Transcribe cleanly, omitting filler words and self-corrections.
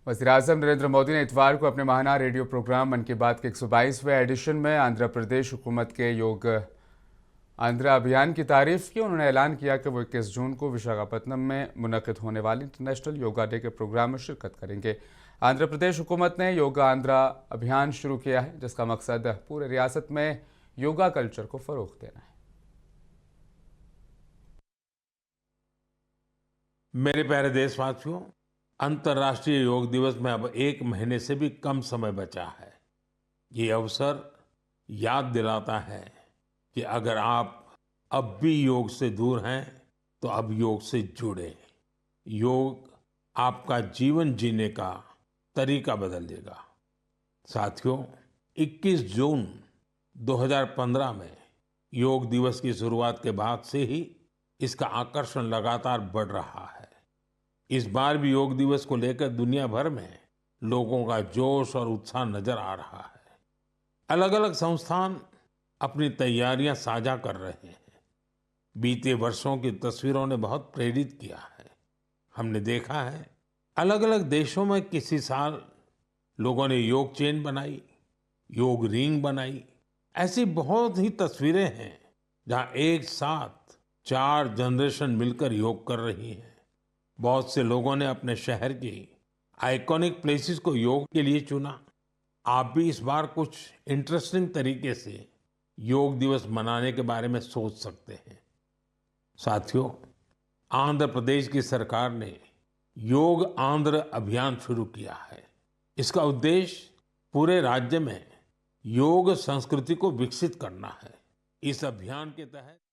वज़ीर-ए-आज़म नरेंद्र मोदी ने इतवार को अपने माहाना रेडियो प्रोग्राम मन की बात के 122वें एडिशन में आंध्र प्रदेश हुकूमत के योग आंध्र अभियान की तारीफ की। उन्होंने ऐलान किया कि वो 21 जून को विशाखापत्तनम में मुनक़िद होने वाले इंटरनेशनल योगा डे के प्रोग्राम में शिरकत करेंगे। आंध्र प्रदेश हुकूमत ने योगा आंध्र अभियान शुरू किया है, जिसका मकसद पूरे रियासत में योगा कल्चर को फ़रोग़ देना है। मेरे प्यारे देशवासियों, अंतर्राष्ट्रीय योग दिवस में अब 1 महीने से भी कम समय बचा है। ये अवसर याद दिलाता है कि अगर आप अब भी योग से दूर हैं, तो अब योग से जुड़ें। योग आपका जीवन जीने का तरीका बदल देगा। साथियों, 21 जून 2015 में योग दिवस की शुरुआत के बाद से ही इसका आकर्षण लगातार बढ़ रहा है। इस बार भी योग दिवस को लेकर दुनिया भर में लोगों का जोश और उत्साह नजर आ रहा है। अलग-अलग संस्थान अपनी तैयारियां साझा कर रहे हैं। बीते वर्षों की तस्वीरों ने बहुत प्रेरित किया है। हमने देखा है, अलग-अलग देशों में किसी साल लोगों ने योग चेन बनाई, योग रिंग बनाई। ऐसी बहुत ही तस्वीरें हैं जहां एक साथ 4 जनरेशन मिलकर योग कर रही हैं। बहुत से लोगों ने अपने शहर की आइकॉनिक प्लेसेस को योग के लिए चुना। आप भी इस बार कुछ इंटरेस्टिंग तरीके से योग दिवस मनाने के बारे में सोच सकते हैं। साथियों, आंध्र प्रदेश की सरकार ने योग आंध्र अभियान शुरू किया है। इसका उद्देश्य पूरे राज्य में योग संस्कृति को विकसित करना है। इस अभियान के तहत